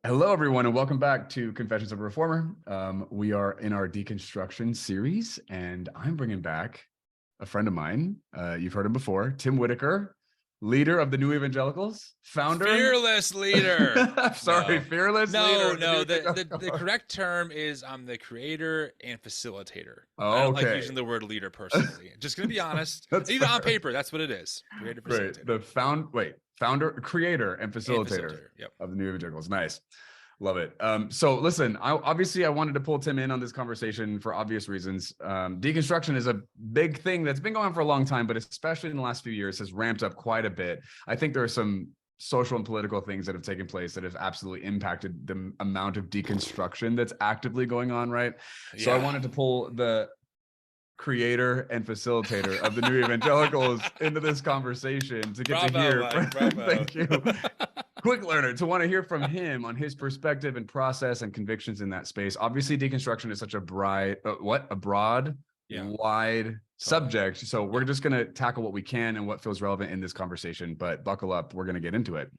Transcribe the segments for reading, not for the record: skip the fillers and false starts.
Hello, everyone, and welcome back to Confessions of a Reformer. We are in our deconstruction series, and I'm bringing back a friend of mine. You've heard him before, Tim Whitaker, leader of the New Evangelicals, founder. Fearless leader. Fearless leader. No. The correct term is I'm the creator and facilitator. Oh, I don't okay. like using the word leader personally. Just gonna be honest. Even on paper, that's what it is. Creator, facilitator. Great. Founder, creator, and facilitator. Yep. Of the New Evangelicals. Nice. Love it. So listen, I wanted to pull Tim in on this conversation for obvious reasons. Deconstruction is a big thing that's been going on for a long time, but especially in the last few years has ramped up quite a bit. I think there are some social and political things that have taken place that have absolutely impacted the amount of deconstruction that's actively going on, right? Yeah. So I wanted to pull the creator and facilitator of the New Evangelicals into this conversation to get to hear. Thank you. Quick learner, to want to hear from him on his perspective and process and convictions in that space. Obviously, deconstruction is such a broad, wide subject. So we're just going to tackle what we can and what feels relevant in this conversation, but buckle up. We're going to get into it.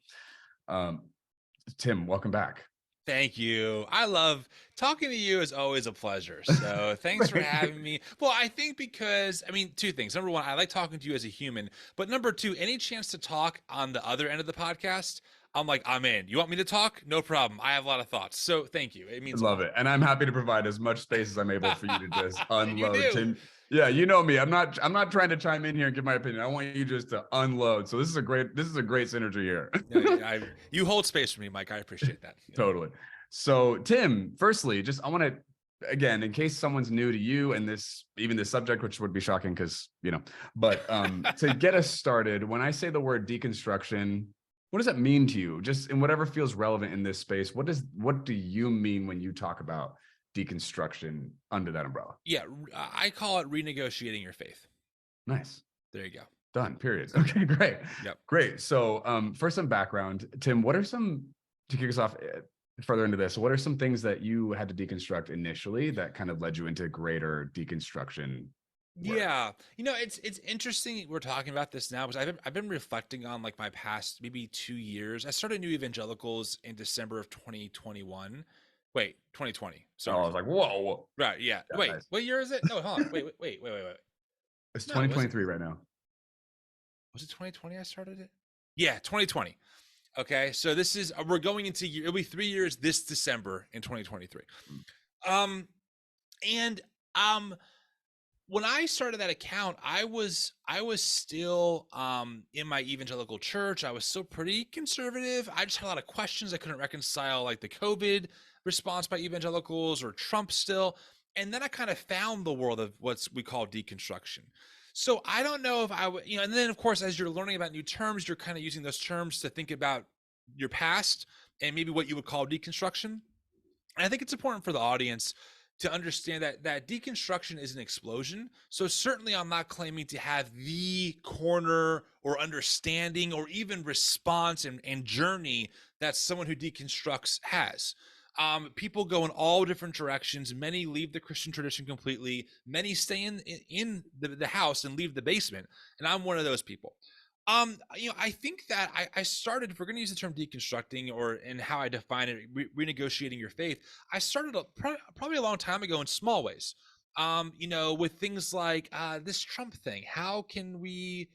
Tim, welcome back. Thank you. I love talking to you. Is always a pleasure. So thanks for having me. Well, I think because, two things. Number one, I like talking to you as a human, but number two, any chance to talk on the other end of the podcast, I'm like, I'm in. You want me to talk? No problem. I have a lot of thoughts. So thank you. It means love it. And I'm happy to provide as much space as I'm able for you to just unload. Tim. Yeah, you know me. I'm not trying to chime in here and give my opinion. I want you just to unload. So this is a great synergy here. You hold space for me, Mike. I appreciate that. Totally. So Tim, firstly, I want to, again, in case someone's new to you and this subject, which would be shocking because, but to get us started, when I say the word deconstruction, what does that mean to you? Just in whatever feels relevant in this space, what do you mean when you talk about deconstruction under that umbrella? Yeah, I call it renegotiating your faith. Nice. There you go. Done. Period. Okay, great. Yep. Great. So for some background, Tim, to kick us off further into this, what are some things that you had to deconstruct initially that kind of led you into greater deconstruction work? Yeah, it's interesting we're talking about this now because I've been reflecting on like my past maybe 2 years. I started New Evangelicals in December of 2021. Wait, 2020. Sorry. Oh, I was like, whoa. Right, yeah. Wait, nice. What year is it? No, hold on. Wait. It's 2023 right now. Was it 2020 I started it? Yeah, 2020. Okay, so we're going into it'll be 3 years this December in 2023. When I started that account, I was still in my evangelical church. I was still pretty conservative. I just had a lot of questions. I couldn't reconcile like the COVID response by evangelicals or Trump still. And then I kind of found the world of what we call deconstruction. So I don't know if I would, and then of course, as you're learning about new terms, you're kind of using those terms to think about your past and maybe what you would call deconstruction. And I think it's important for the audience to understand that deconstruction is an explosion. So certainly I'm not claiming to have the corner or understanding or even response and journey that someone who deconstructs has. People go in all different directions. Many leave the Christian tradition completely. Many stay in the house and leave the basement. And I'm one of those people. I think that I started, if we're going to use the term deconstructing and how I define it, renegotiating your faith, I started probably a long time ago in small ways, with things like this Trump thing. How can the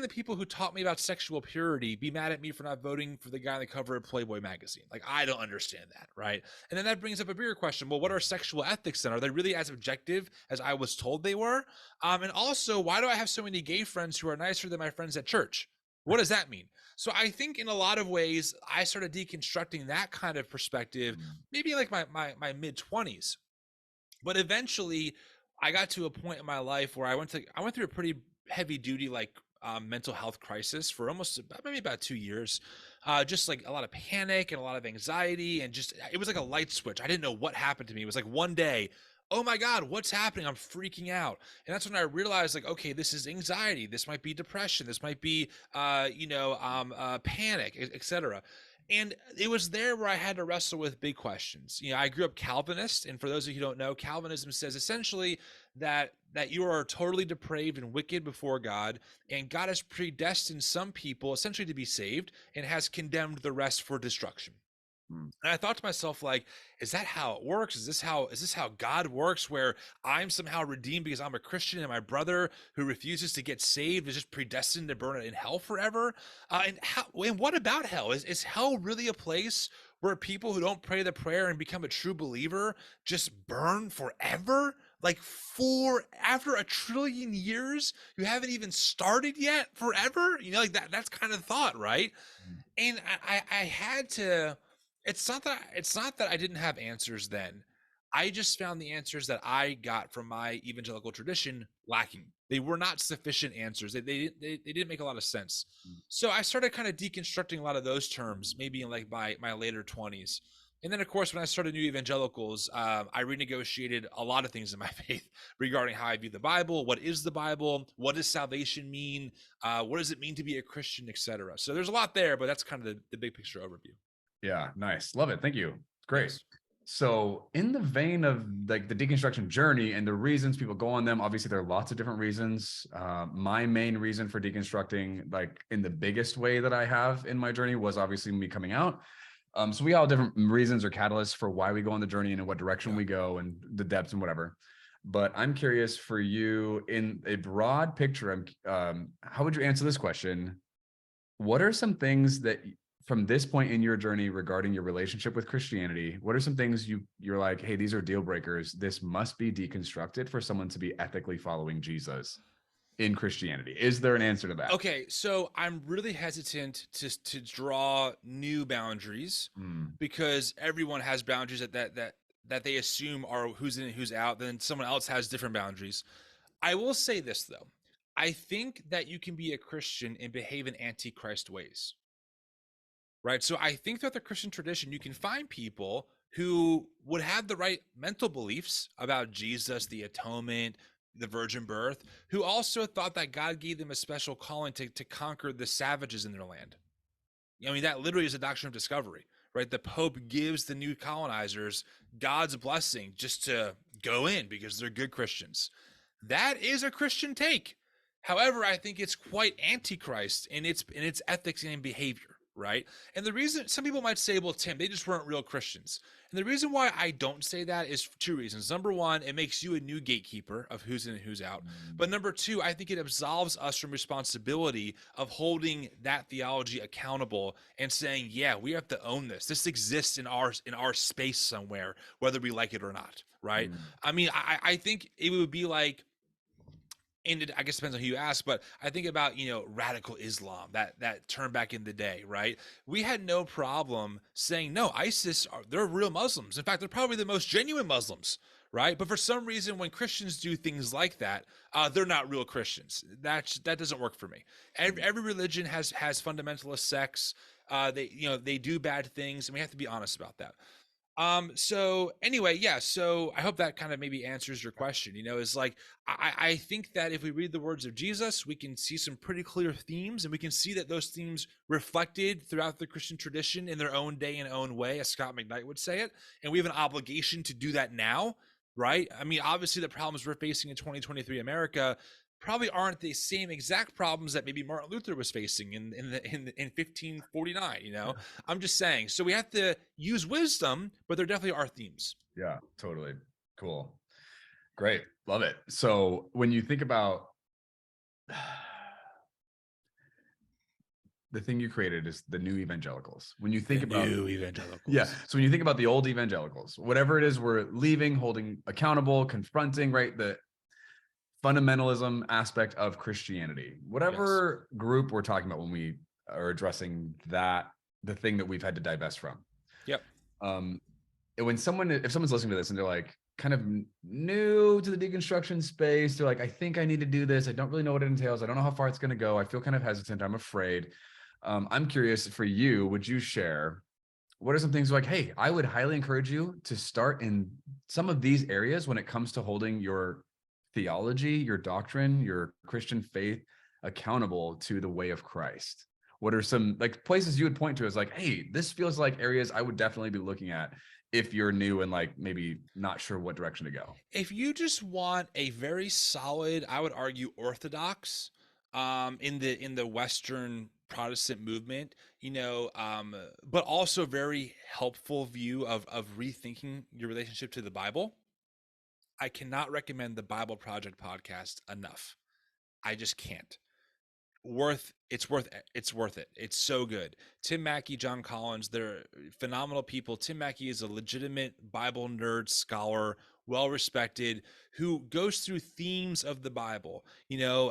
people who taught me about sexual purity be mad at me for not voting for the guy on the cover of Playboy magazine? Like, I don't understand that, right? And then that brings up a bigger question. Well, what are sexual ethics then? Are they really as objective as I was told they were? And also, why do I have so many gay friends who are nicer than my friends at church? What does that mean? So I think in a lot of ways, I started deconstructing that kind of perspective, maybe like my mid-20s. But eventually, I got to a point in my life where I went through a pretty heavy duty, mental health crisis for maybe about 2 years. Just like a lot of panic and a lot of anxiety, and it was like a light switch. I didn't know what happened to me. It was like one day, oh my God, what's happening? I'm freaking out. And that's when I realized, like, okay, this is anxiety. This might be depression. This might be, panic, etc. And it was there where I had to wrestle with big questions. I grew up Calvinist, and for those of you who don't know, Calvinism says essentially that you are totally depraved and wicked before God, and God has predestined some people essentially to be saved and has condemned the rest for destruction. Mm. And I thought to myself, like, is that how it works? Is this how God works, where I'm somehow redeemed because I'm a Christian and my brother who refuses to get saved is just predestined to burn in hell forever? And what about hell? Is hell really a place where people who don't pray the prayer and become a true believer just burn forever? Like, for after a trillion years, you haven't even started yet, forever? Like that's kind of thought, right? Mm. And I had to. It's not that I didn't have answers then. I just found the answers that I got from my evangelical tradition lacking. They were not sufficient answers. They didn't make a lot of sense. Mm. So I started kind of deconstructing a lot of those terms, maybe in like my later 20s. And then, of course, when I started New Evangelicals, I renegotiated a lot of things in my faith regarding how I view the Bible. What is the Bible? What does salvation mean? What does it mean to be a Christian, etc.? So there's a lot there, but that's kind of the big picture overview. Yeah, nice. Love it. Thank you. Great. Yes. So, in the vein of like the deconstruction journey and the reasons people go on them, obviously there are lots of different reasons. My main reason for deconstructing, like in the biggest way that I have in my journey, was obviously me coming out. So we all have different reasons or catalysts for why we go on the journey and in what direction Yeah. we go and the depths and whatever. But I'm curious for you in a broad picture. How would you answer this question? What are some things that from this point in your journey regarding your relationship with Christianity, what are some things you're like, hey, these are deal breakers. This must be deconstructed for someone to be ethically following Jesus in Christianity? Is there an answer to that? Okay, so I'm really hesitant to draw new boundaries, Mm. because everyone has boundaries that they assume are who's in and who's out. Then someone else has different boundaries. I will say this though. I think that you can be a Christian and behave in antichrist ways. Right? So I think that the Christian tradition, you can find people who would have the right mental beliefs about Jesus, the atonement, the virgin birth, who also thought that God gave them a special calling to conquer the savages in their land. I mean, that literally is a doctrine of discovery, right? The Pope gives the new colonizers God's blessing just to go in because they're good Christians. That is a Christian take. However, I think it's quite antichrist in its ethics and behavior, right? And the reason some people might say, well, Tim, they just weren't real Christians. And the reason why I don't say that is for two reasons. Number one, it makes you a new gatekeeper of who's in and who's out. But number two, I think it absolves us from responsibility of holding that theology accountable and saying, yeah, we have to own this. This exists in our space somewhere, whether we like it or not, right? Mm. I mean, I think it would be like, and I guess it depends on who you ask, but I think about, radical Islam, that term back in the day, right? We had no problem saying, no, they're real Muslims. In fact, they're probably the most genuine Muslims, right? But for some reason, when Christians do things like that, they're not real Christians. That doesn't work for me. Every religion has fundamentalist sects. They do bad things, and we have to be honest about that. So anyway, yeah, so I hope that kind of maybe answers your question. Is like, I think that if we read the words of Jesus, we can see some pretty clear themes, and we can see that those themes reflected throughout the Christian tradition in their own day and own way, as Scott McKnight would say it. And we have an obligation to do that now, right? I mean, obviously the problems we're facing in 2023 America probably aren't the same exact problems that maybe Martin Luther was facing in 1549. I'm just saying. So we have to use wisdom, but there definitely are themes. Yeah, totally. Cool. Great. Love it. So when you think about the thing you created is the new evangelicals. When you think about new evangelicals, yeah. So when you think about the old evangelicals, whatever it is we're leaving, holding accountable, confronting, right? The fundamentalism aspect of Christianity, whatever group we're talking about when we are addressing that, the thing that we've had to divest from. Yep. If someone's listening to this and they're like kind of new to the deconstruction space, they're like, I think I need to do this. I don't really know what it entails. I don't know how far it's going to go. I feel kind of hesitant. I'm afraid. I'm curious for you, would you share what are some things like, hey, I would highly encourage you to start in some of these areas when it comes to holding your theology, your doctrine, your Christian faith accountable to the way of Christ? What are some like places you would point to as like, hey, this feels like areas I would definitely be looking at if you're new and like maybe not sure what direction to go? If you just want a very solid, I would argue orthodox, in the Western Protestant movement, but also very helpful view of rethinking your relationship to the Bible. I cannot recommend the Bible Project podcast enough. I just can't. It's worth it. It's so good. Tim Mackie, John Collins, they're phenomenal people. Tim Mackie is a legitimate Bible nerd scholar, well respected, who goes through themes of the Bible.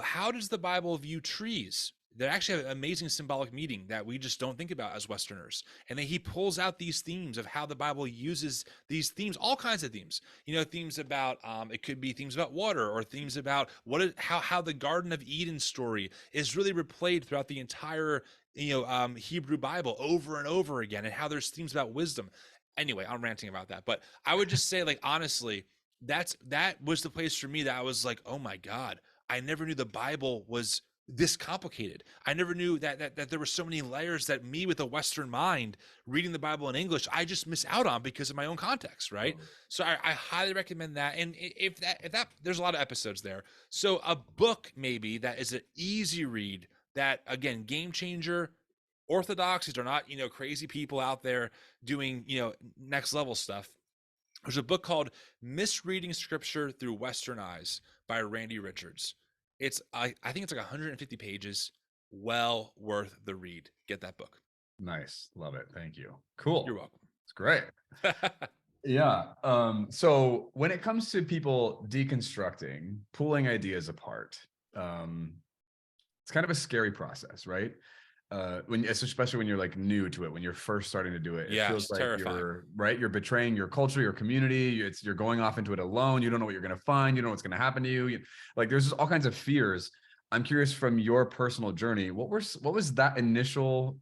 How does the Bible view trees? They actually have an amazing symbolic meaning that we just don't think about as Westerners. And then he pulls out these themes of how the Bible uses these themes, all kinds of themes. Themes about it could be themes about water, or themes about how the Garden of Eden story is really replayed throughout the entire Hebrew Bible over and over again, and how there's themes about wisdom. Anyway, I'm ranting about that, but I would just say, like, honestly, that was the place for me that I was like, oh my God, I never knew the Bible was this complicated. I never knew that there were so many layers that me, with a Western mind, reading the Bible in English, I just miss out on because of my own context, right? So I highly recommend that. And if that there's a lot of episodes there. So a book maybe that is an easy read, that, again, game changer. Orthodox, are not crazy people out there doing next level stuff. There's a book called Misreading Scripture Through Western Eyes by Randy Richards. I think it's like 150 pages. Well worth the read. Get that book. Nice. Love it. Thank you. Cool. You're welcome. It's great. Yeah. So when it comes to people deconstructing, pulling ideas apart, it's kind of a scary process, right? Especially when you're like new to it, when you're first starting to do it, it feels like terrifying. you're betraying your culture, your community. You're going off into it alone. You don't know what you're going to find. You don't know what's going to happen to you. Like, there's just all kinds of fears. I'm curious, from your personal journey, what was that initial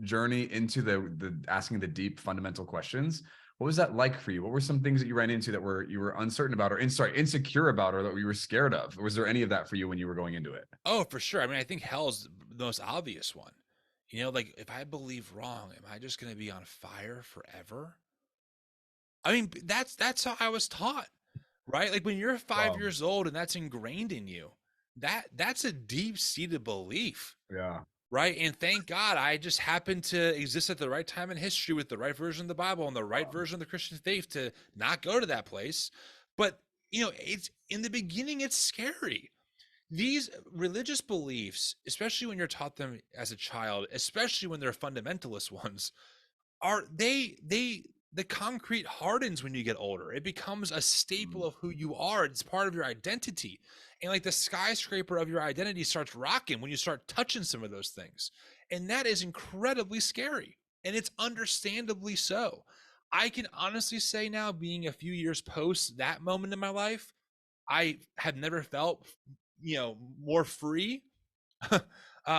journey into the asking the deep fundamental questions? What was that like for you? What were some things that you ran into that you were uncertain about, or insecure about, or that you were scared of? Or was there any of that for you when you were going into it? Oh, for sure. I mean, I think hell's the most obvious one. Like, if I believe wrong, am I just going to be on fire forever? I mean, that's how I was taught, right? Like, when you're 5 years old and that's ingrained in you, that's a deep-seated belief. Yeah. Right. And thank God I just happened to exist at the right time in history with the right version of the Bible and the right version of the Christian faith to not go to that place. But, it's in the beginning, it's scary. These religious beliefs, especially when you're taught them as a child, especially when they're fundamentalist ones, the concrete hardens when you get older. It becomes a staple of who you are. It's part of your identity. And like, the skyscraper of your identity starts rocking when you start touching some of those things. And that is incredibly scary. And it's understandably so. I can honestly say now, being a few years post that moment in my life, I have never felt, more free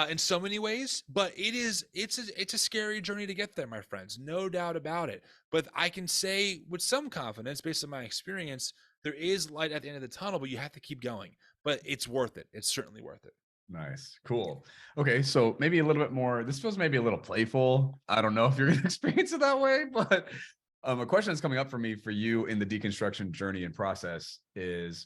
in so many ways. But it's a scary journey to get there, my friends, no doubt about it. But I can say with some confidence, based on my experience, there is light at the end of the tunnel, but you have to keep going. But it's worth it. It's certainly worth it. Nice. Cool. Okay. So maybe a little bit more, this feels maybe a little playful. I don't know if you're going to experience it that way, but a question that's coming up for you in the deconstruction journey and process is,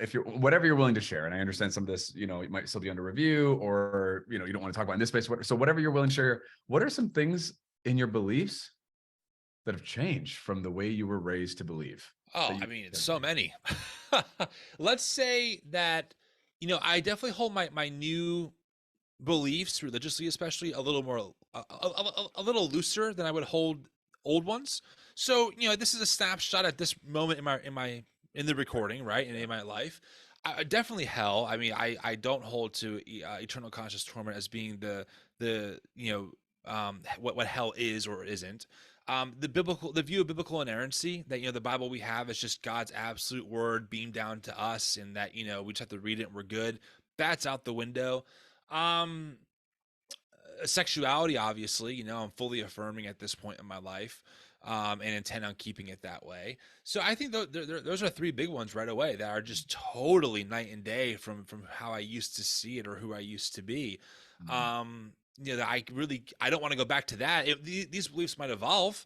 if you're, whatever you're willing to share, and I understand some of this, it might still be under review, or, you don't want to talk about in this space. So whatever you're willing to share, what are some things in your beliefs that have changed from the way you were raised to believe? Oh, I mean, it's so many. Let's say that, I definitely hold my new beliefs religiously, especially, a little more, a little looser than I would hold old ones. So, this is a snapshot at this moment in the recording, right? And in my life, definitely hell. I mean, I don't hold to eternal conscious torment as being the what hell is or isn't. The view of biblical inerrancy, that the Bible we have is just God's absolute word beamed down to us, and that we just have to read it and we're good. That's out the window. Sexuality, obviously, I'm fully affirming at this point in my life, and intend on keeping it that way. So I think those are three big ones right away that are just totally night and day from how I used to see it or who I used to be. That I don't want to go back to that. These beliefs might evolve,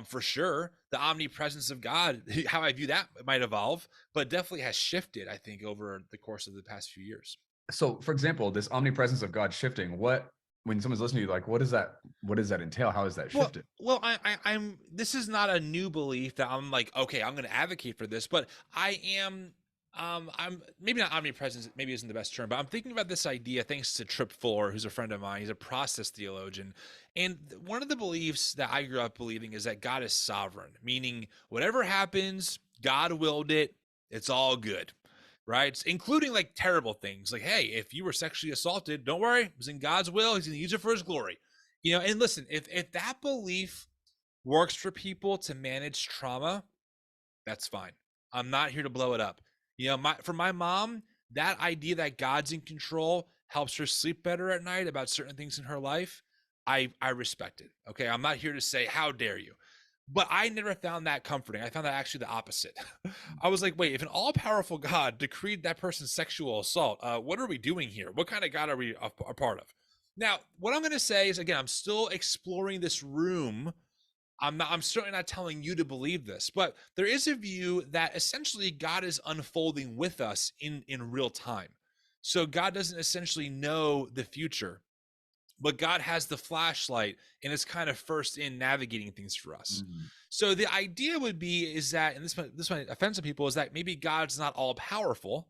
for sure. The omnipresence of God, how I view that, might evolve, but definitely has shifted, I think, over the course of the past few years. So for example, this omnipresence of God shifting, when someone's listening to you, like, what does that entail? How is that shifted? Well, I'm. This is not a new belief that I'm like, okay, I'm going to advocate for this, but I am. I'm maybe not omnipresent. Maybe isn't the best term, but I'm thinking about this idea thanks to Trip Fuller, who's a friend of mine. He's a process theologian, and one of the beliefs that I grew up believing is that God is sovereign, meaning whatever happens, God willed it. It's all good, right? Including like terrible things, like, hey, if you were sexually assaulted, don't worry, it was in God's will. He's going to use it for His glory. And listen, if that belief works for people to manage trauma, that's fine. I'm not here to blow it up. For my mom, that idea that God's in control helps her sleep better at night about certain things in her life. I respect it. Okay. I'm not here to say, how dare you? But I never found that comforting. I found that actually the opposite. I was like, wait, if an all-powerful God decreed that person's sexual assault, what are we doing here? What kind of God are we a part of? Now, what I'm going to say is, again, I'm still exploring this room. I'm certainly not telling you to believe this, but there is a view that essentially God is unfolding with us in real time. So God doesn't essentially know the future, but God has the flashlight and is kind of first in navigating things for us. Mm. So the idea would be is that, and this might offend some people, is that maybe God's not all powerful.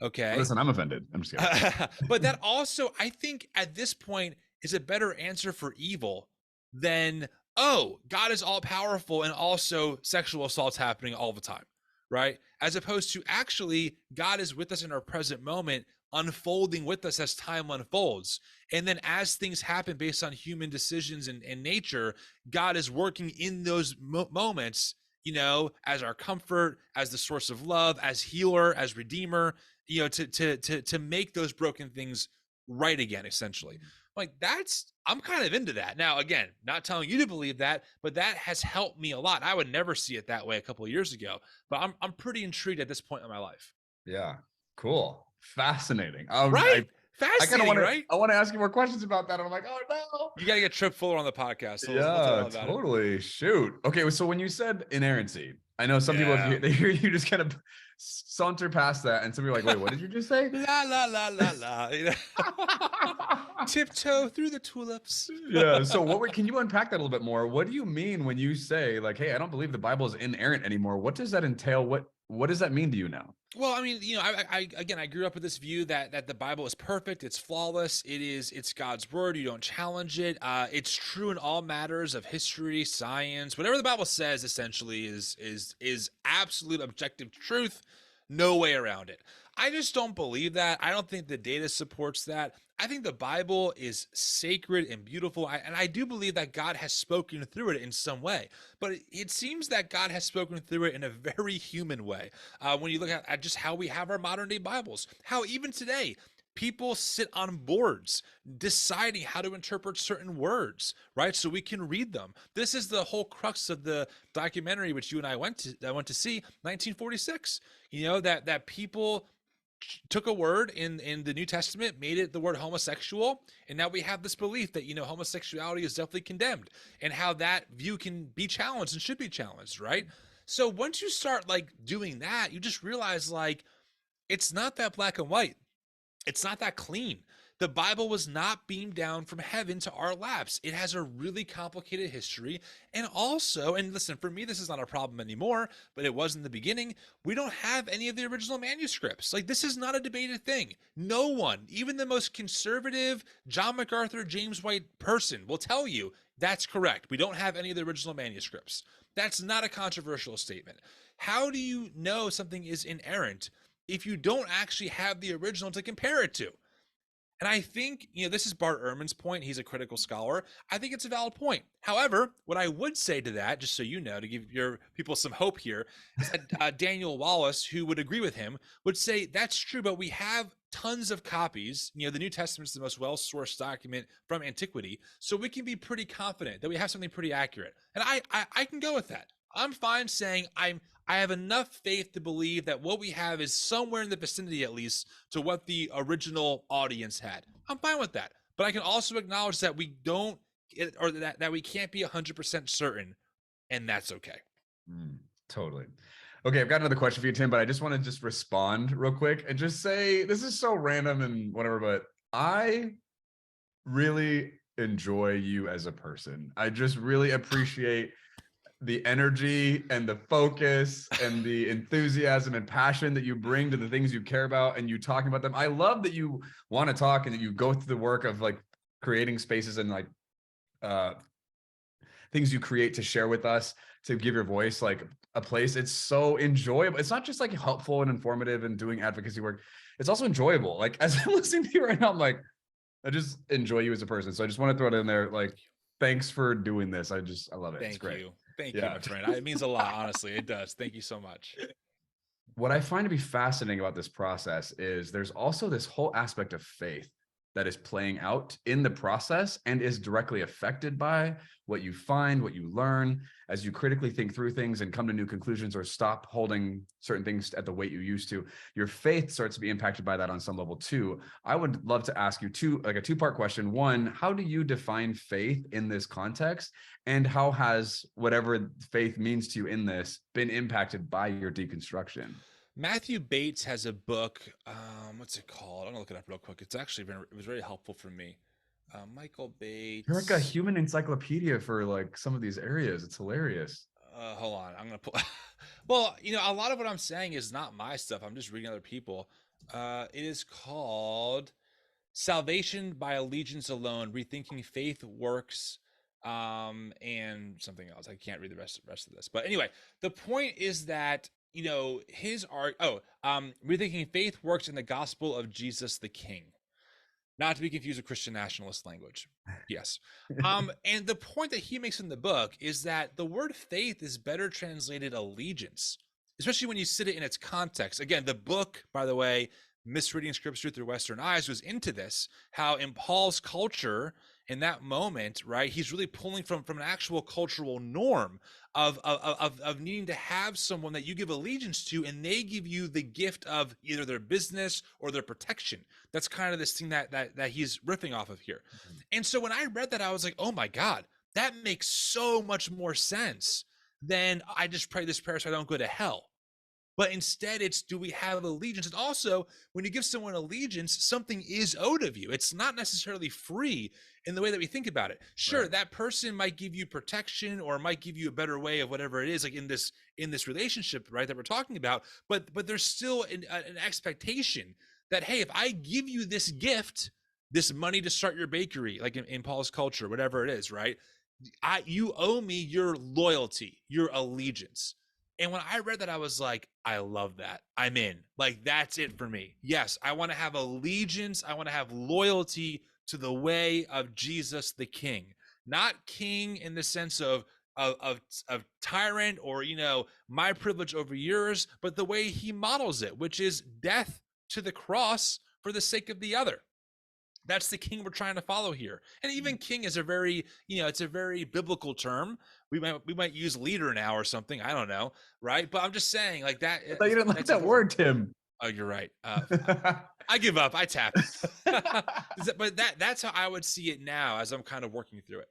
Okay. Listen, I'm offended. I'm just kidding. But that also, I think at this point, is a better answer for evil than, oh, God is all powerful and also sexual assaults happening all the time, right? As opposed to actually, God is with us in our present moment, unfolding with us as time unfolds. And then as things happen based on human decisions and nature, God is working in those moments, as our comfort, as the source of love, as healer, as redeemer, to make those broken things right again, essentially. Like I'm kind of into that. Now, again, not telling you to believe that, but that has helped me a lot. I would never see it that way a couple of years ago, but I'm pretty intrigued at this point in my life. Yeah. Cool. Fascinating. Right? I kind of Fascinating, right? I want to ask you more questions about that. And I'm like, oh no. You got to get Trip Fuller on the podcast. So let's talk Yeah, about totally. Shoot. Okay, so when you said inerrancy, I know some people, Yeah. they hear you just kind of saunter past that, and some people are like, wait, what did you just say? La la la la la. Tiptoe through the tulips. Yeah. So can you unpack that a little bit more? What do you mean when you say, like, hey, I don't believe the Bible is inerrant anymore? What does that entail? What does that mean to you now? Well, I mean, I grew up with this view that the Bible is perfect, it's flawless, it's God's word, you don't challenge it. It's true in all matters of history, science, whatever the Bible says essentially is absolute objective truth, no way around it. I just don't believe that. I don't think the data supports that. I think the Bible is sacred and beautiful, and I do believe that God has spoken through it in some way. But it seems that God has spoken through it in a very human way. When you look at just how we have our modern day Bibles, how even today people sit on boards deciding how to interpret certain words, right? So we can read them. This is the whole crux of the documentary which you and I went to see, 1946. That people took a word in the New Testament, made it the word homosexual, and now we have this belief that homosexuality is definitely condemned, and how that view can be challenged and should be challenged, right? So once you start like doing that, you just realize like it's not that black and white. It's not that clean. The Bible was not beamed down from heaven to our laps. It has a really complicated history. And also, and listen, for me, this is not a problem anymore, but it was in the beginning. We don't have any of the original manuscripts. Like, this is not a debated thing. No one, even the most conservative John MacArthur, James White person will tell you that's correct. We don't have any of the original manuscripts. That's not a controversial statement. How do you know something is inerrant if you don't actually have the original to compare it to? And I think, this is Bart Ehrman's point. He's a critical scholar. I think it's a valid point. However, what I would say to that, just so you know, to give your people some hope here, is that Daniel Wallace, who would agree with him, would say that's true, but we have tons of copies. The New Testament is the most well-sourced document from antiquity, so we can be pretty confident that we have something pretty accurate. And I can go with that. I'm fine saying I have enough faith to believe that what we have is somewhere in the vicinity, at least, to what the original audience had. I'm fine with that. But I can also acknowledge that we don't, or that we can't be 100% certain, and that's okay. Totally. Okay, I've got another question for you, Tim, but I just want to just respond real quick and just say this is so random and whatever, but I really enjoy you as a person. I just really appreciate the energy and the focus and the enthusiasm and passion that you bring to the things you care about and you talking about them. I love that you want to talk and that you go through the work of like creating spaces and like things you create to share with us, to give your voice like a place. It's so enjoyable. It's not just like helpful and informative and doing advocacy work. It's also enjoyable. Like as I'm listening to you right now, I'm like, I just enjoy you as a person. So I just want to throw it in there. Like, thanks for doing this. I love it. It's great. Thank you, my friend. It means a lot, honestly. It does. Thank you so much. What I find to be fascinating about this process is there's also this whole aspect of faith that is playing out in the process and is directly affected by what you find, what you learn as you critically think through things and come to new conclusions or stop holding certain things at the weight you used to. Your faith starts to be impacted by that on some level too. I would love to ask you a two-part question. One, how do you define faith in this context? And how has whatever faith means to you in this been impacted by your deconstruction? Matthew Bates has a book. What's it called? I'm gonna look it up real quick. It was very helpful for me. Michael Bates. You're like a human encyclopedia for like some of these areas. It's hilarious. Hold on. I'm gonna pull. Well, a lot of what I'm saying is not my stuff. I'm just reading other people. It is called "Salvation by Allegiance Alone: Rethinking Faith, Works, and something else. I can't read the rest of this. But anyway, the point is that his art. Rethinking Faith, Works, in the Gospel of Jesus the King. Not to be confused with Christian nationalist language. Yes. And the point that he makes in the book is that the word faith is better translated allegiance, especially when you sit it in its context. Again, the book, by the way, Misreading Scripture Through Western Eyes, was into this, how in Paul's culture, in that moment, right, he's really pulling from an actual cultural norm of needing to have someone that you give allegiance to, and they give you the gift of either their business or their protection. That's kind of this thing that he's riffing off of here. Mm-hmm. And so when I read that, I was like, oh my God, that makes so much more sense than I just pray this prayer so I don't go to hell. But instead, it's, do we have allegiance? And also, when you give someone allegiance, something is owed of you. It's not necessarily free in the way that we think about it. Sure, right. That person might give you protection or might give you a better way of whatever it is, like in this relationship, right, that we're talking about. But there's still an expectation that, hey, if I give you this gift, this money to start your bakery, like in Paul's culture, whatever it is, right, you owe me your loyalty, your allegiance. And when I read that, I was like, I love that. I'm in. Like, that's it for me. Yes, I want to have allegiance. I want to have loyalty to the way of Jesus the King. Not king in the sense of tyrant or, my privilege over yours, but the way he models it, which is death to the cross for the sake of the other. That's the king we're trying to follow here. And even king is a very, it's a very biblical term. We might use leader now or something. I don't know. Right. But I'm just saying, like that. I thought you didn't like that word, Tim. Oh, you're right. I give up. I tap. But that's how I would see it now as I'm kind of working through it.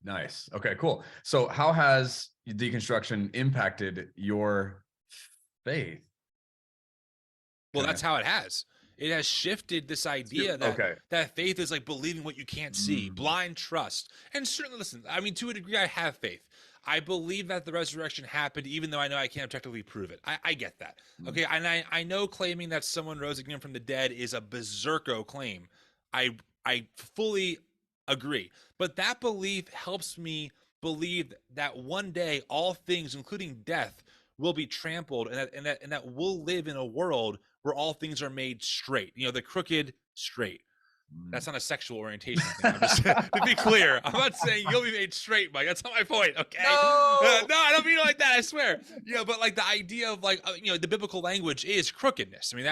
Nice. Okay, cool. So how has deconstruction impacted your faith? Well, that's how it has. It has shifted this idea that faith is like believing what you can't see, blind trust. And certainly, listen, I mean, to a degree, I have faith. I believe that the resurrection happened, even though I know I can't objectively prove it. I get that. Okay, and I know claiming that someone rose again from the dead is a berserko claim. I fully agree. But that belief helps me believe that one day all things, including death, will be trampled, and that we'll live in a world where all things are made straight. The crooked straight. That's not a sexual orientation thing. I'm just, to be clear, I'm not saying you'll be made straight, Mike. That's not my point. Okay. No, I don't mean it like that. I swear. But like the idea of like, the biblical language is crookedness. I mean,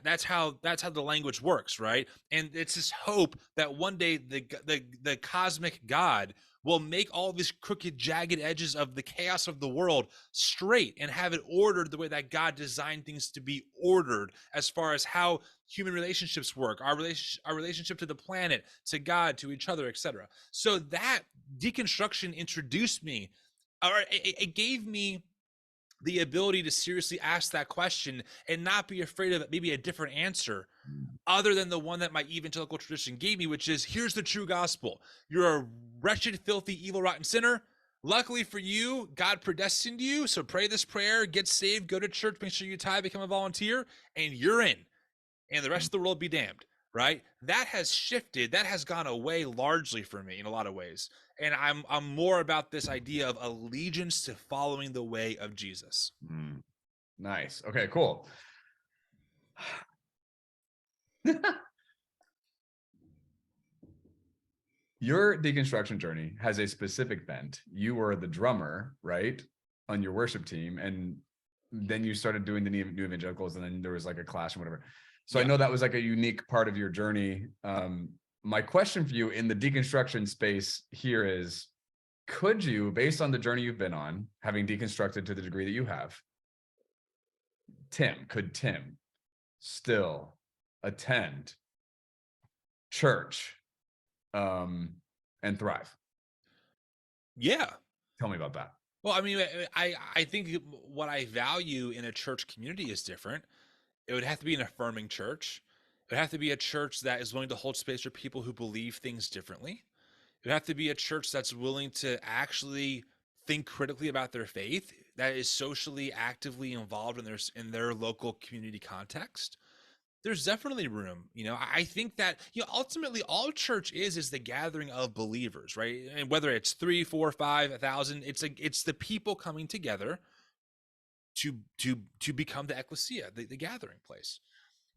that's how the language works, right? And it's this hope that one day the cosmic God will make all these crooked, jagged edges of the chaos of the world straight and have it ordered the way that God designed things to be ordered, as far as how human relationships work, our relationship to the planet, to God, to each other, etc. So that deconstruction introduced me, or it gave me the ability to seriously ask that question and not be afraid of maybe a different answer other than the one that my evangelical tradition gave me, which is, here's the true gospel. You're a wretched, filthy, evil, rotten sinner. Luckily for you, God predestined you. So pray this prayer, get saved, go to church, make sure you tithe, become a volunteer, and you're in. And the rest of the world be damned, right? That has shifted. That has gone away largely for me in a lot of ways. And I'm more about this idea of allegiance to following the way of Jesus. Nice. Okay, cool. Your deconstruction journey has a specific bent. You were the drummer, right, on your worship team, and then you started doing the New Evangelicals, and then there was like a clash and whatever. So I know that was like a unique part of your journey. My question for you in the deconstruction space here is, could you, based on the journey you've been on, having deconstructed to the degree that you have, could Tim still attend church and thrive? Yeah. Tell me about that. Well, I mean, I think what I value in a church community is different. It would have to be an affirming church. It would have to be a church that is willing to hold space for people who believe things differently. It would have to be a church that's willing to actually think critically about their faith, that is socially actively involved in their local community context. There's definitely room. I think that, ultimately all church is the gathering of believers, right? And whether it's 3, 4, 5, 1,000, it's the people coming together to become the ecclesia, the gathering place.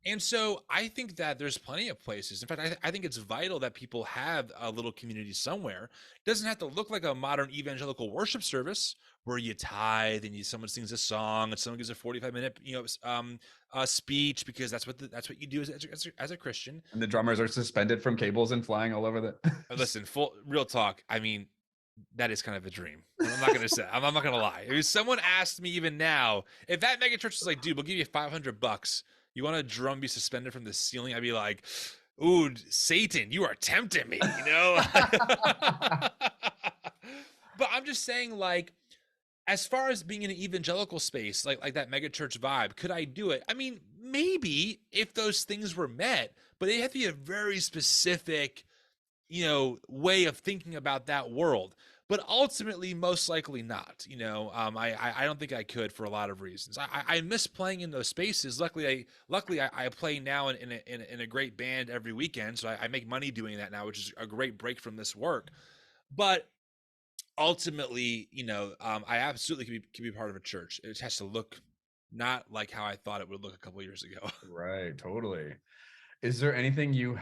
And so I think that there's plenty of places. In fact, I think it's vital that people have a little community somewhere. It doesn't have to look like a modern evangelical worship service where you tithe and someone sings a song and someone gives a 45-minute speech, because that's what you do as a Christian. And the drummers are suspended from cables and flying all over the. Listen, real talk. I mean, that is kind of a dream. I'm not gonna say. I'm not gonna lie. If someone asked me even now, if that mega church was like, dude, we'll give you $500. You want a drum be suspended from the ceiling? I'd be like, ooh, Satan, you are tempting me, But I'm just saying, like, as far as being in an evangelical space, like that mega church vibe, could I do it? I mean, maybe if those things were met, but it had to be a very specific, way of thinking about that world. But ultimately, most likely not. I don't think I could for a lot of reasons. I miss playing in those spaces. Luckily, I play now in a great band every weekend, so I make money doing that now, which is a great break from this work. But ultimately, I absolutely could be part of a church. It has to look not like how I thought it would look a couple of years ago. Right, totally. Is there anything you've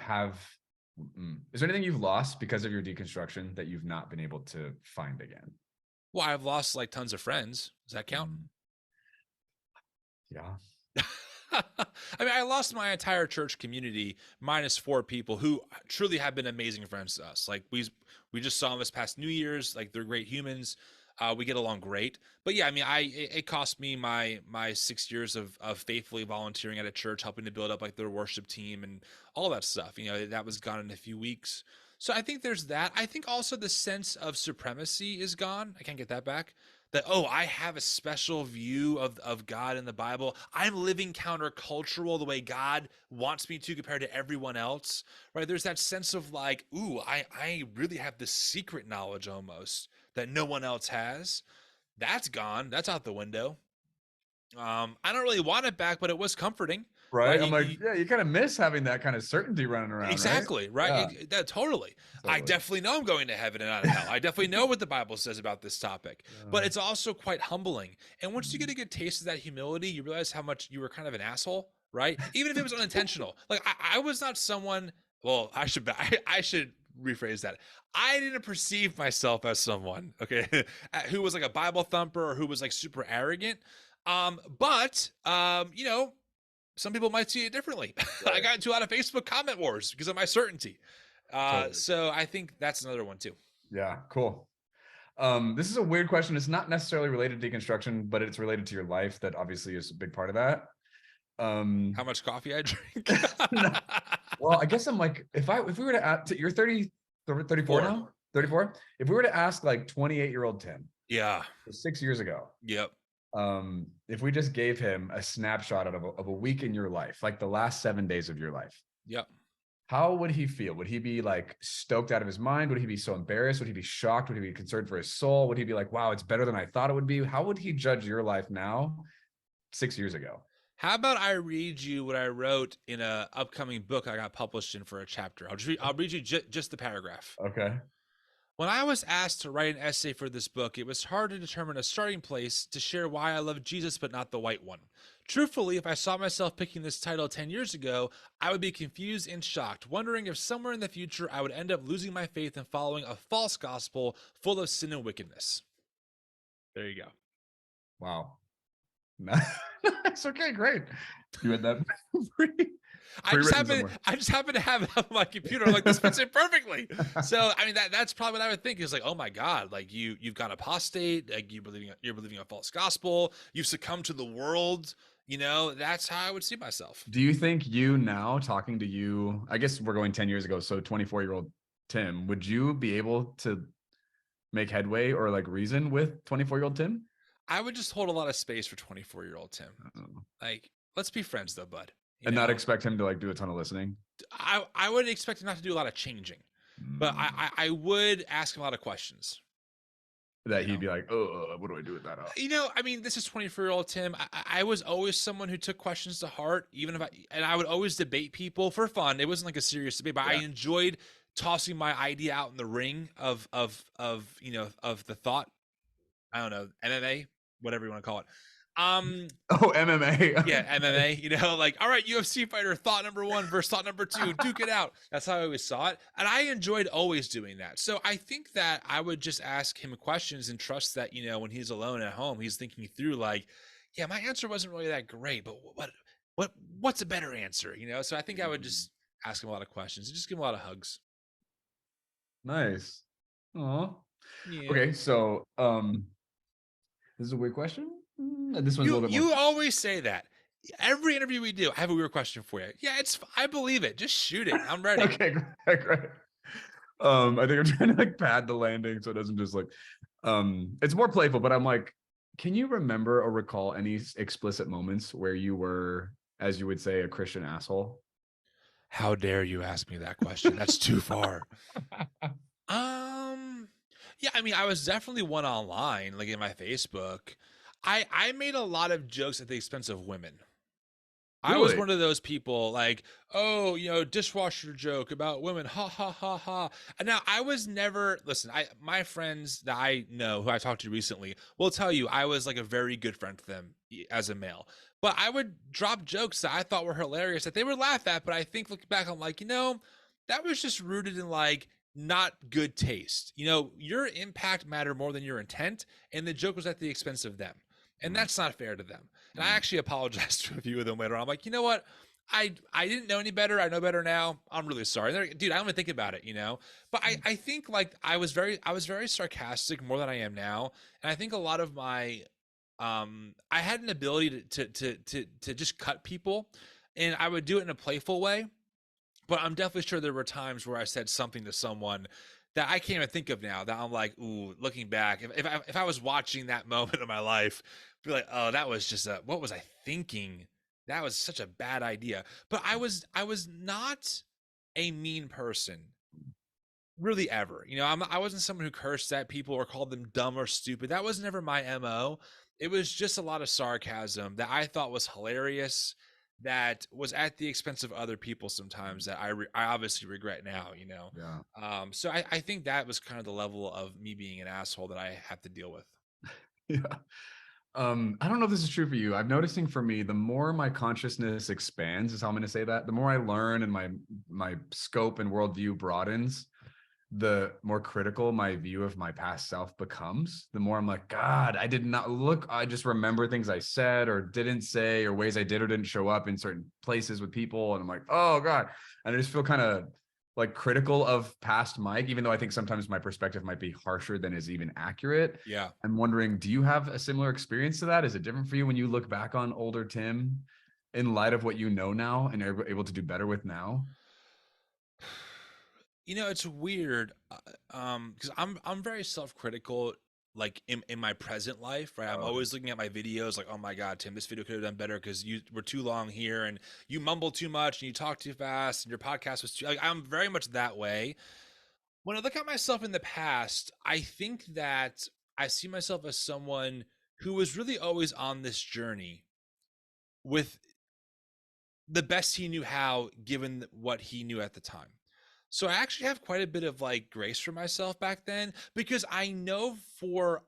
lost because of your deconstruction that you've not been able to find again? Well, I've lost like tons of friends. Does that count? Yeah. I mean, I lost my entire church community minus 4 people who truly have been amazing friends to us. Like we just saw them this past New Year's. Like, they're great humans. We get along great. But yeah, I mean, it cost me my 6 years of faithfully volunteering at a church, helping to build up like their worship team and all that stuff. That was gone in a few weeks. So I think there's that. I think also the sense of supremacy is gone. I can't get that back. That, I have a special view of God in the Bible. I'm living countercultural the way God wants me to compared to everyone else, right? There's that sense of like, ooh, I really have this secret knowledge almost that no one else has. That's gone. That's out the window. I don't really want it back, but it was comforting. Right. I'm like, yeah, you kind of miss having that kind of certainty running around. Exactly. Right. Yeah. Totally. I definitely know I'm going to heaven and not hell. I definitely know what the Bible says about this topic, but it's also quite humbling. And once you get a good taste of that humility, you realize how much you were kind of an asshole, right? Even if it was unintentional. Like I was not someone, well, I should rephrase that. I didn't perceive myself as someone, okay, who was like a Bible thumper or who was like super arrogant. But some people might see it differently. Right. I got into a lot of Facebook comment wars because of my certainty. Totally. So I think that's another one too. Yeah, cool. This is a weird question. It's not necessarily related to deconstruction, but it's related to your life. That obviously is a big part of that. How much coffee I drink? No. Well, I guess I'm like, if we were to ask, you're 34 now? 34? If we were to ask like 28-year-old Tim. Yeah. 6 years ago. Yep. If we just gave him a snapshot of a week in your life, like the last 7 days of your life, Yep. how would he feel? Would he be like stoked out of his mind? Would he be so embarrassed? Would he be shocked? Would he be concerned for his soul? Would he be like, wow, it's better than I thought it would be? How would he judge your life now, 6 years ago? How about I read you what I wrote in a upcoming book I got published in for a chapter? I'll read you just the paragraph. Okay. When I was asked to write an essay for this book, it was hard to determine a starting place to share why I love Jesus but not the white one. Truthfully, if I saw myself picking this title 10 years ago, I would be confused and shocked, wondering if somewhere in the future I would end up losing my faith and following a false gospel full of sin and wickedness. There you go. Wow. Nice. Okay, great. You had that I just somewhere. happen to have it on my computer. I'm like, this fits it perfectly. So I mean that's probably what I would think is like, oh my God, like you've got apostate, like you're believing a false gospel, you've succumbed to the world. That's how I would see myself. Do you think you now talking to you, I guess we're going 10 years ago, so 24-year-old Tim, would you be able to make headway or like reason with 24-year-old Tim? I would just hold a lot of space for 24-year-old Tim. Like, let's be friends though, bud. And not expect him to like do a ton of listening. I would expect him not to do a lot of changing, but I would ask him a lot of questions. That he'd be like, oh, what do I do with that? I mean, this is 24-year-old Tim. I was always someone who took questions to heart, and I would always debate people for fun. It wasn't like a serious debate, but I enjoyed tossing my idea out in the ring of the thought. I don't know, MMA, whatever you want to call it. MMA. Yeah, MMA, like, all right, UFC fighter, thought number 1 versus thought number 2, duke it out. That's how I always saw it. And I enjoyed always doing that. So I think that I would just ask him questions and trust that, when he's alone at home, he's thinking through like, yeah, my answer wasn't really that great, but what's a better answer? So I think I would just ask him a lot of questions and just give him a lot of hugs. Nice. Aw. Yeah. Okay, so this is a weird question. This one's a little bit more. You always say that. Every interview we do, I have a weird question for you. Yeah, I believe it. Just shoot it. I'm ready. Okay, great. I think I'm trying to like pad the landing so it doesn't just like it's more playful, but I'm like, can you remember or recall any explicit moments where you were, as you would say, a Christian asshole? How dare you ask me that question? That's too far. Yeah, I mean, I was definitely one online, like in my Facebook. I made a lot of jokes at the expense of women. I was one of those people like, oh, dishwasher joke about women, ha ha ha ha. And now I was never, listen, my friends that I know who I talked to recently will tell you I was like a very good friend to them as a male. But I would drop jokes that I thought were hilarious that they would laugh at. But I think looking back, I'm like, that was just rooted in like not good taste. Your impact mattered more than your intent, and the joke was at the expense of them. And that's not fair to them. And I actually apologized to a few of them later on. I'm like, you know what? I didn't know any better. I know better now. I'm really sorry. Like, dude, I don't even think about it, But I think like I was very sarcastic more than I am now. And I think a lot of my I had an ability to just cut people, and I would do it in a playful way. But I'm definitely sure there were times where I said something to someone that I can't even think of now, that I'm like, ooh, looking back, if I was watching that moment of my life, be like, oh, that was just what was I thinking? That was such a bad idea. But I was not a mean person, really, ever. I wasn't someone who cursed at people or called them dumb or stupid. That was never my MO. It was just a lot of sarcasm that I thought was hilarious, that was at the expense of other people sometimes, that I obviously regret now, Yeah. So I think that was kind of the level of me being an asshole that I have to deal with. Yeah. I don't know if this is true for you. I'm noticing for me, the more my consciousness expands, is how I'm going to say that, the more I learn and my scope and worldview broadens, the more critical my view of my past self becomes. The more I'm like, God, I did not look, I just remember things I said or didn't say, or ways I did or didn't show up in certain places with people. And I'm like, oh God. And I just feel kind of like critical of past Mike, even though I think sometimes my perspective might be harsher than is even accurate. Yeah. I'm wondering, do you have a similar experience to that? Is it different for you when you look back on older Tim in light of what you know now and are able to do better with now? It's weird, because I'm very self-critical like in my present life, right? I'm Oh, always looking at my videos like, oh my God, Tim, this video could have done better because you were too long here and you mumble too much and you talk too fast and your podcast was too, like, I'm very much that way. When I look at myself in the past, I think that I see myself as someone who was really always on this journey with the best he knew how, given what he knew at the time. So I actually have quite a bit of like grace for myself back then, because I know for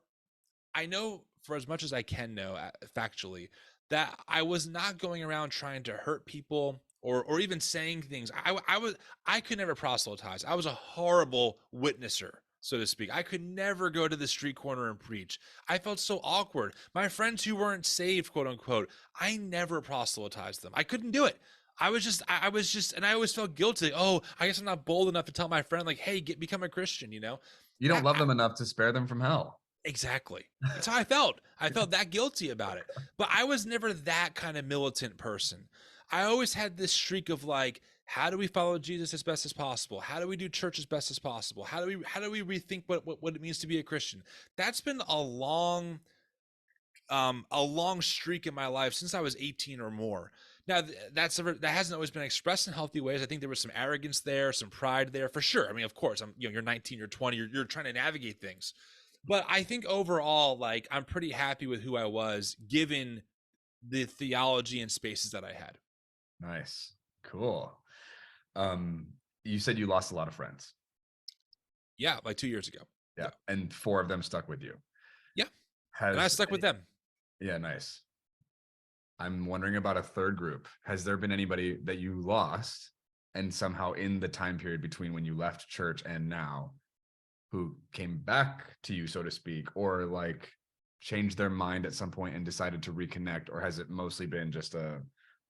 as much as I can know factually that I was not going around trying to hurt people or even saying things. I could never proselytize. I was a horrible witnesser, so to speak. I could never go to the street corner and preach. I felt so awkward. My friends who weren't saved, quote unquote, I never proselytized them. I couldn't do it. I was just, and I always felt guilty. Oh, I guess I'm not bold enough to tell my friend, like, hey, become a Christian, you know? you don't love them enough to spare them from hell. Exactly. That's how I felt. I felt that guilty about it. But I was never that kind of militant person. I always had this streak of like, how do we follow Jesus as best as possible? How do we do church as best as possible? How do we rethink what it means to be a Christian? That's been a long streak in my life since I was 18 or more. Now that hasn't always been expressed in healthy ways. I think there was some arrogance there, some pride there for sure. I mean, of course, you're 19, you're 20, you're trying to navigate things. But I think overall, like, I'm pretty happy with who I was given the theology and spaces that I had. Nice. Cool. You said you lost a lot of friends. Yeah, like 2 years ago. Yeah. And 4 of them stuck with you. Yeah. And I stuck with them. Yeah, nice. I'm wondering about a third group. Has there been anybody that you lost and somehow in the time period between when you left church and now who came back to you, so to speak, or like changed their mind at some point and decided to reconnect? Or has it mostly been just a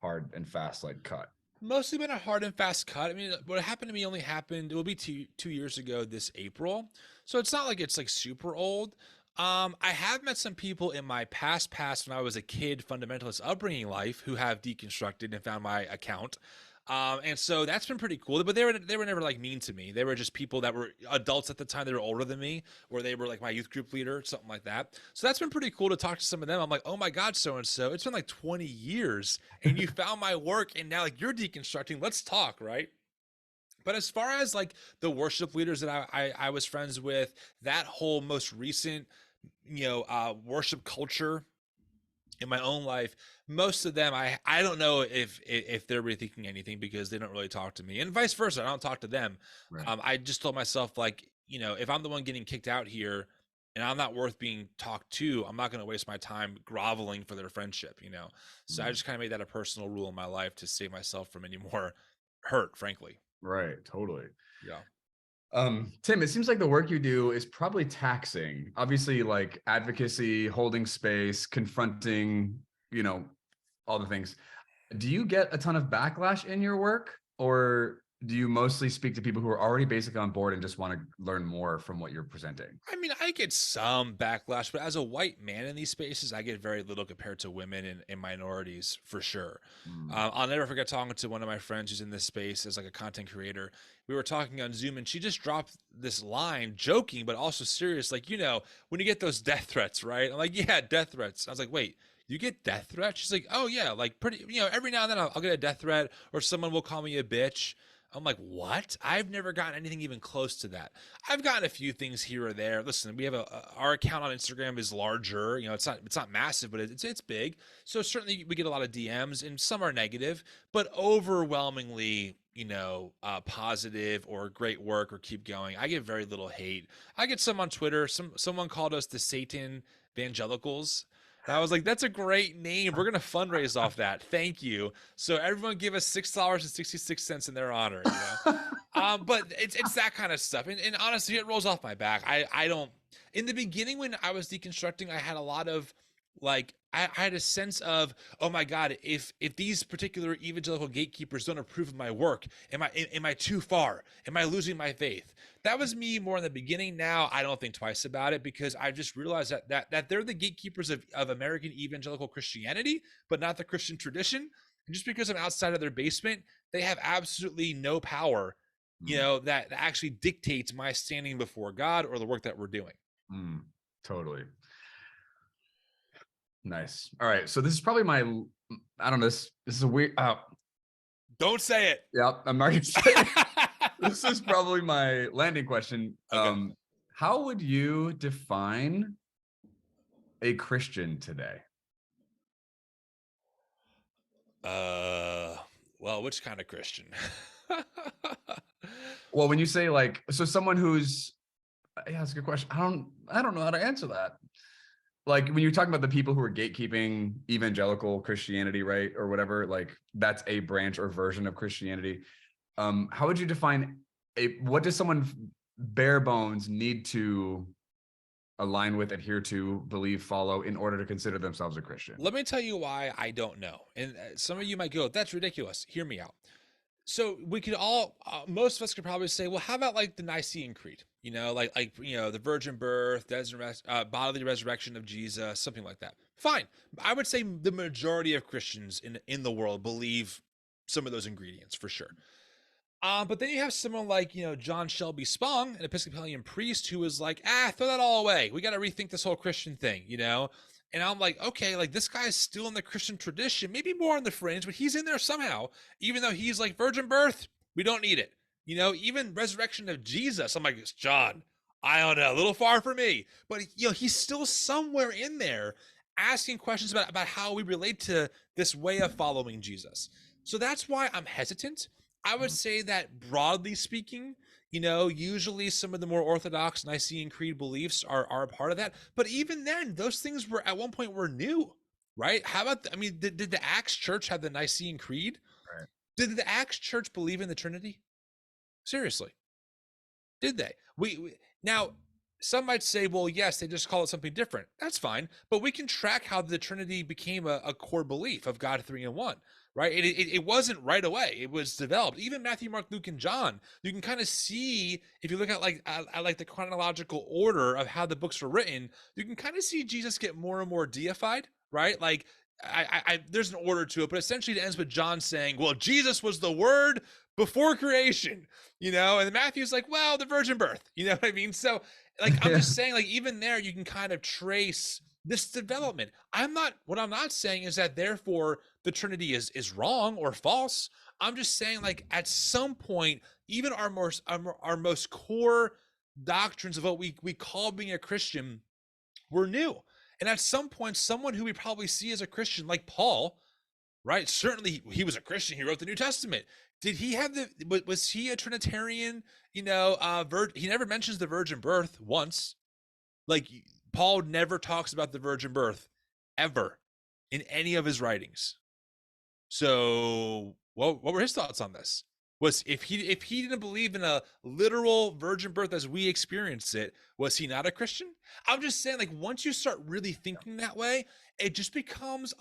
hard and fast like cut? Mostly been a hard and fast cut. I mean, what happened to me only happened, it will be 2 years ago this April. So it's not like it's like super old. I have met some people in my past when I was a kid, fundamentalist upbringing life, who have deconstructed and found my account. And so that's been pretty cool. But they were never like mean to me. They were just people that were adults at the time. They were older than me, or they were like my youth group leader, something like that. So that's been pretty cool to talk to some of them. I'm like, oh my God, so and so. It's been like 20 years, and you found my work, and now like you're deconstructing. Let's talk, right? But as far as like the worship leaders that I was friends with, that whole most recent, worship culture in my own life, most of them, I don't know if they're rethinking anything, because they don't really talk to me, and vice versa. I don't talk to them. Right. I just told myself, like, if I'm the one getting kicked out here and I'm not worth being talked to, I'm not going to waste my time groveling for their friendship, So I just kind of made that a personal rule in my life to save myself from any more hurt, frankly. Right. Totally. Yeah. Tim, it seems like the work you do is probably taxing. Obviously, like advocacy, holding space, confronting, all the things. Do you get a ton of backlash in your work, or do you mostly speak to people who are already basically on board and just want to learn more from what you're presenting? I mean, I get some backlash, but as a white man in these spaces, I get very little compared to women and minorities, for sure. I'll never forget talking to one of my friends who's in this space as like a content creator. We were talking on Zoom, and she just dropped this line, joking, but also serious. Like, when you get those death threats, right? I'm like, yeah, death threats. I was like, wait, you get death threats? She's like, oh yeah, like pretty, every now and then I'll get a death threat, or someone will call me a bitch. I'm like, what? I've never gotten anything even close to that. I've gotten a few things here or there. Listen, we have our account on Instagram is larger. It's not massive, but it's big. So certainly we get a lot of DMs, and some are negative, but overwhelmingly, positive or great work or keep going. I get very little hate. I get some on Twitter. Someone called us the Satan Evangelicals. And I was like, that's a great name. We're going to fundraise off that. Thank you. So everyone give us $6.66 in their honor, but it's that kind of stuff. And honestly, it rolls off my back. I don't, in the beginning, when I was deconstructing, I had a lot of like, I had a sense of, oh my God, if these particular evangelical gatekeepers don't approve of my work, am I too far? Am I losing my faith? That was me more in the beginning. Now I don't think twice about it, because I just realized that they're the gatekeepers of American evangelical Christianity, but not the Christian tradition. And just because I'm outside of their basement, they have absolutely no power, that actually dictates my standing before God or the work that we're doing. Totally. Nice. All right. So this is probably my, I don't know, this is a weird, Don't say it. yeah, I'm not gonna say it. This is probably my landing question. Okay. How would you define a Christian today? Well, which kind of Christian? Well, when you say like, so someone who's, yeah, that's a good question. I don't know how to answer that. Like when you're talking about the people who are gatekeeping evangelical Christianity, right? Or whatever, like that's a branch or version of Christianity. How would you define what does someone bare bones need to align with, adhere to, believe, follow in order to consider themselves a Christian? Let me tell you why I don't know. And some of you might go, that's ridiculous. Hear me out. So we could all, most of us could probably say, well, how about like the Nicene Creed? You know, the virgin birth, bodily resurrection of Jesus, something like that. Fine. I would say the majority of Christians in the world believe some of those ingredients for sure. But then you have someone like, John Shelby Spong, an Episcopalian priest who was like, throw that all away. We got to rethink this whole Christian thing, And I'm like, okay, like this guy's still in the Christian tradition, maybe more on the fringe, but he's in there somehow, even though he's like virgin birth, we don't need it. Even resurrection of Jesus. I'm like, John, I don't know, a little far for me, but he's still somewhere in there asking questions about how we relate to this way of following Jesus. So that's why I'm hesitant. I would say that broadly speaking, usually some of the more orthodox Nicene Creed beliefs are a part of that. But even then, those things were at one point were new, right? How about, did the Acts Church have the Nicene Creed? Right. Did the Acts Church believe in the Trinity? Seriously. Did they? Now, some might say, well, yes, they just call it something different. That's fine. But we can track how the Trinity became a core belief of God 3 in 1. Right? It wasn't right away. It was developed. Even Matthew, Mark, Luke, and John, you can kind of see, if you look at like the chronological order of how the books were written, you can kind of see Jesus get more and more deified, right? Like there's an order to it, but essentially it ends with John saying, well, Jesus was the Word before creation, and Matthew's like, well, the virgin birth, you know what I mean? So like, I'm just saying, like, even there, you can kind of trace this development. What I'm not saying is that therefore the Trinity is wrong or false. I'm just saying, like, at some point, even our most core doctrines of what we call being a Christian were new. And at some point, someone who we probably see as a Christian, like Paul, right? Certainly he was a Christian. He wrote the New Testament. Did he have was he a Trinitarian? He never mentions the virgin birth once. Like, Paul never talks about the virgin birth ever in any of his writings. So what were his thoughts on this? Was if he didn't believe in a literal virgin birth as we experience it, was he not a Christian? I'm just saying, like, once you start really thinking that way, it just becomes,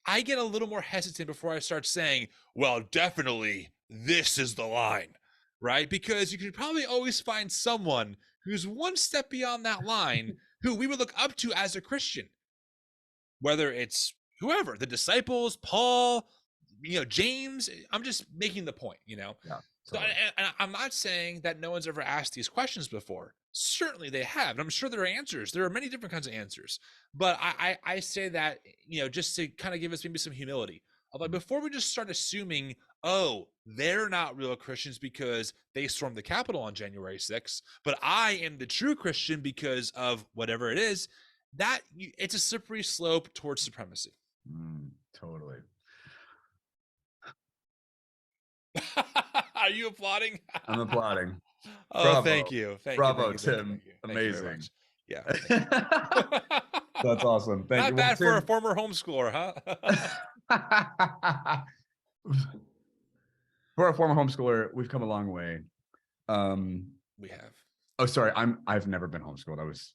I get a little more hesitant before I start saying, well, definitely this is the line, right? Because you can probably always find someone who's one step beyond that line who we would look up to as a Christian, whether it's whoever, the disciples, Paul, James. I'm just making the point, Yeah, So and I'm not saying that no one's ever asked these questions before. Certainly they have. And I'm sure there are answers. There are many different kinds of answers. But I say that, just to kind of give us maybe some humility. Like, before we just start assuming, oh, they're not real Christians because they stormed the Capitol on January 6th, but I am the true Christian because of whatever it is, it's a slippery slope towards supremacy. Totally. Are you applauding? I'm applauding. Oh, Bravo. thank you. Bravo, Tim. Amazing. Yeah. That's awesome. Thank you. Not bad for a former homeschooler, huh? For a former homeschooler, we've come a long way. We have. Oh, sorry. I've never been homeschooled. I was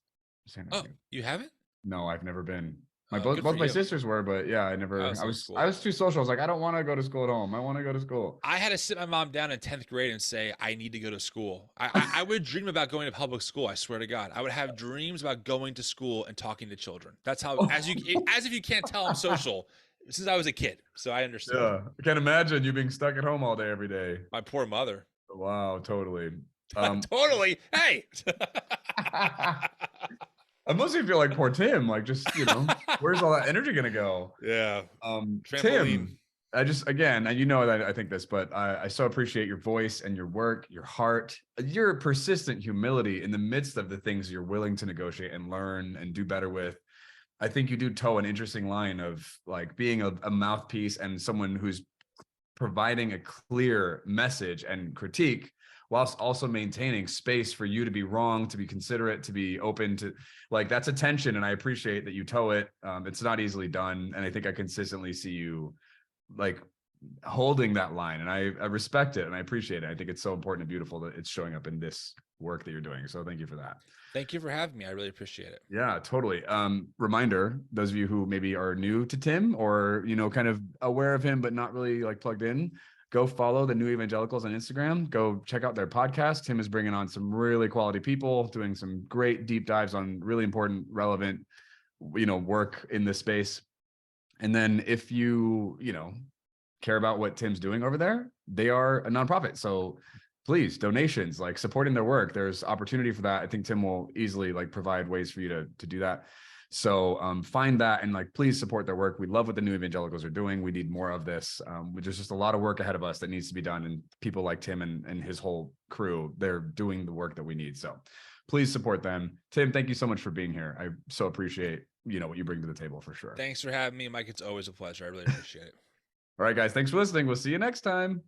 saying that. Oh, you haven't? No, I've never been. Oh, both my sisters were, but yeah, I never. Oh, I so was cool. I was too social. I was like, I don't want to go to school at home. I want to go to school. I had to sit my mom down in 10th grade and say, I need to go to school. I would dream about going to public school. I swear to God, I would have dreams about going to school and talking to children. That's how, as if you can't tell, I'm social since I was a kid. So I understand. Yeah, I can't imagine you being stuck at home all day, every day. My poor mother. Wow, totally. Totally. Hey. I mostly feel like poor Tim, like just, where's all that energy going to go? Yeah. Trampoline. Tim, I just, again, and you know that I think this, but I so appreciate your voice and your work, your heart, your persistent humility in the midst of the things you're willing to negotiate and learn and do better with. I think you do toe an interesting line of like being a mouthpiece and someone who's providing a clear message and critique whilst also maintaining space for you to be wrong, to be considerate, to be open to, like, that's a tension. And I appreciate that you toe it. It's not easily done. And I think I consistently see you like holding that line, and I respect it and I appreciate it. I think it's so important and beautiful that it's showing up in this work that you're doing. So thank you for that. Thank you for having me. I really appreciate it. Yeah, totally. Reminder, those of you who maybe are new to Tim or, kind of aware of him, but not really like plugged in, go follow the New Evangelicals on Instagram. Go check out their podcast. Tim is bringing on some really quality people, doing some great deep dives on really important, relevant, work in this space. And then if you, care about what Tim's doing over there, they are a nonprofit. So please, donations, like supporting their work. There's opportunity for that. I think Tim will easily like provide ways for you to do that. So find that and like, please support their work. We love what the New Evangelicals are doing. We need more of this. There's just a lot of work ahead of us that needs to be done. And people like Tim and his whole crew, they're doing the work that we need. So please support them. Tim, thank you so much for being here. I so appreciate, what you bring to the table for sure. Thanks for having me, Mike. It's always a pleasure. I really appreciate it. All right, guys, thanks for listening. We'll see you next time.